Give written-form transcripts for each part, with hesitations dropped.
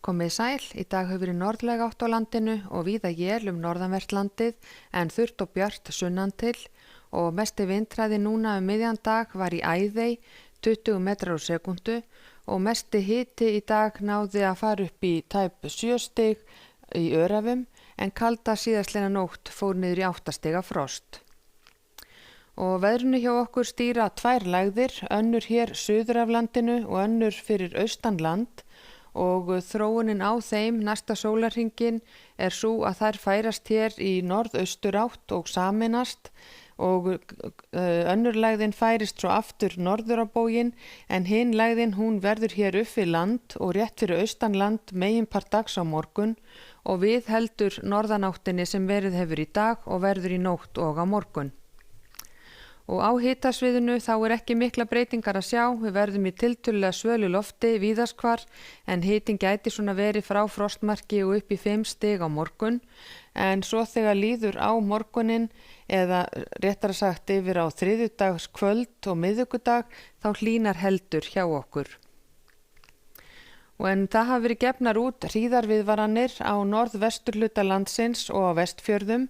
Komið sæl, í dag hefur verið norðlæg átt á landinu og víða él norðanvert landið en þurrt og bjart sunnan til og mesti vindhraði núna miðjan dag var í Æðey 20 metrar á sekúndu og mesti hiti í dag náði að fara upp í tæp 7 stig í Öræfum en kalda síðastliðna nótt fór niður í 8 stiga frost. Og veðrinu hjá okkur stýra 2 lægðir, önnur hér suður af landinu og önnur fyrir austan land og þróunin á þeim næsta sólarhringinn sú að þær færast hér í norðausturátt og sameinast og önnur lægðin færist svo aftur norður á bóginn en hin lægðin hún verður hér upp við land og rétt fyrir austan land meginpart dags á morgun og við heldur norðanáttinni sem verið hefur í dag og verður í nótt og á morgun. Og á hitasviðinu þá ekki mikla breytingar að sjá, við verðum í tiltölulega svölu lofti víðast hvar en hitin gæti svona verið frá frostmarki og upp í 5 stig á morgun en svo þegar líður á morgunin eða réttara sagt yfir á þriðjudagskvöld og miðvikudag þá hlýnar heldur hjá okkur. Og en það hafa verið gefnar út hríðarviðvaranir á norðvesturhluta landsins og á Vestfjörðum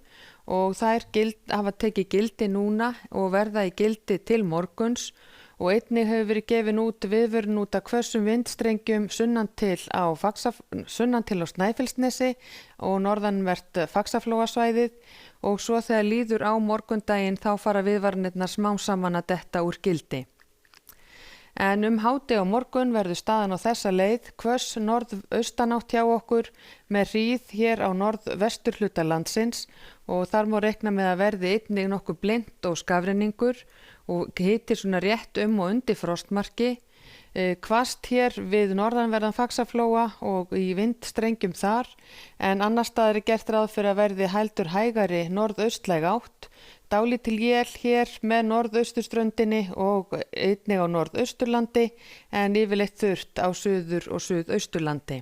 og þær hafa tekið gildi núna og verða í gildi til morguns og einnig hefur verið gefin út viðvörun út af hvössum vindstrengjum sunnan til á Snæfellsnesi og norðanvert Faxaflóasvæðið og svo þegar líður á morgundaginn þá fara viðvaranirnar smám saman að detta úr gildi. En hádegi á morgun verður staðan á þessa leið, hvöss norðaustanátt hjá okkur með hríð hér á norðvesturhluta landsins og þar má reikna með að verði einnig nokkuð blint og skafrenningur og hitir svona rétt og undir frostmarki. Hvasst hér við norðanverðan Faxaflóa og í vindstrengjum þar en annars staðar gert ráð fyrir að verði heldur hægari norðaustlæg átt. Dálítil él hér með norðausturströndinni og einnig á norðausturlandi en yfirleitt þurrt á suður- og suðausturlandi.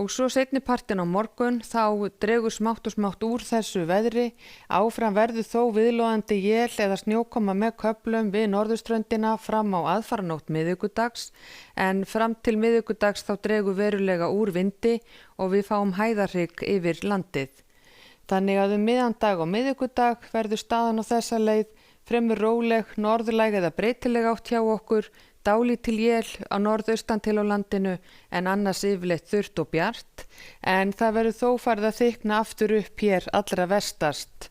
Og svo seinni partinn á morgun þá dregur smátt og smátt úr þessu veðri, áfram verður þó viðlóðandi él eða snjókoma með köflum við norðurströndina fram á aðfaranótt miðvikudags en fram til miðvikudags þá dregur verulega úr vindi og við fáum hæðarhrygg yfir landið. Þannig að miðjan dag og miðvikudag verður staðan á þessa leið fremur róleg, norðlæg eða breytileg átt hjá okkur, dálítil él á norðaustan til á landinu en annars yfirleitt þurrt og bjart en það verður þó farið að þykna aftur upp hér allra vestast.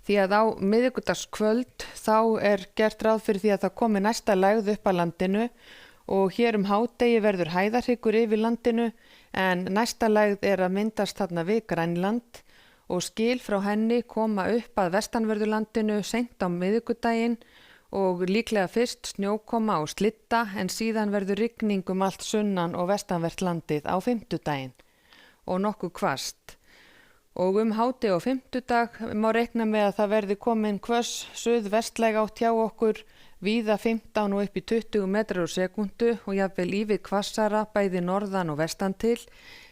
Því að á miðvikudagskvöld þá gert ráð fyrir því að það komi næsta lægð upp að landinu og hér hádegi verður hæðarhryggur yfir landinu en næsta lægð að myndast þarna við Grænland og skil frá henni koma upp að vestanverðurlandinu seint á miðvikudaginn og líklega fyrst snjókoma og slitta en síðan verður rigning allt sunnan og vestanvert landið á fimmtudaginn og nokkuð hvasst. Og hádegi á fimmtudag má reikna með að það verði komin hvöss suðvestlæg átt hjá okkur víða 15 og upp í 20 metrar á sekúndu og jafnvel ívið hvassara bæði norðan og vestan til.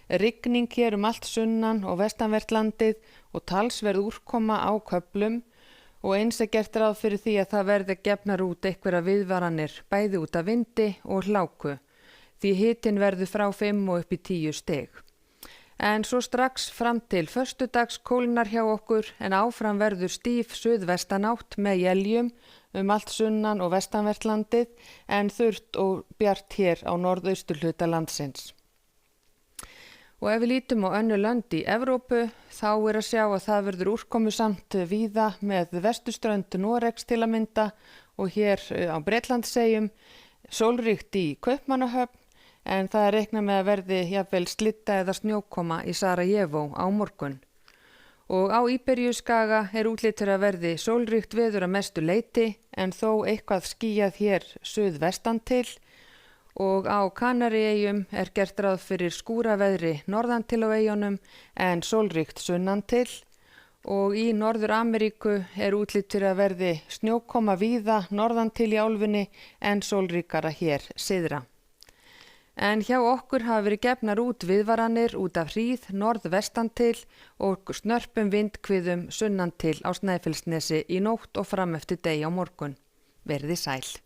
Rigning hér allt sunnan og vestanvert landið og talsverð úrkoma á köflum og eins gert ráð fyrir því að það verði gefnar út einhverja viðvaranir bæði út af vindi og hláku því hitinn verður frá 5 og upp í 10 stig. En svo strax fram til föstudags kólnar hjá okkur en áfram verður stíf suðvestanátt með éljum allt sunnan og vestanvert landið en þurrt og bjart hér á norðausturhluta landsins. Og ef við lítum á önnur lönd í Evrópu þá að sjá að það verður úrkomusamt víða með vesturströnd Noregs til að mynda og hér á Bretlandseyjum sólríkt í Kaupmannahöfn en það reikna með að verði jafnvel slitta eða snjókoma í Sarajevo á morgun. Og á Íberíuskaga útlitur að verði sólríkt veður að mestu leyti en þó eitthvað skýjað hér suðvestan til og á Kanaríeyjum gert ráð fyrir skúraveðri norðan til á eyjunum en sólríkt sunnan til og í Norður-Ameríku útlitur að verði snjókoma víða norðan til í álfunni en sólríkara hér syðra. En hjá okkur hafa verið gefnar út viðvaranir út af hríð norðvestan til og snörpum vindhviðum sunnan til á Snæfellsnesi í nótt og fram eftir degi á morgun. Verið sæl.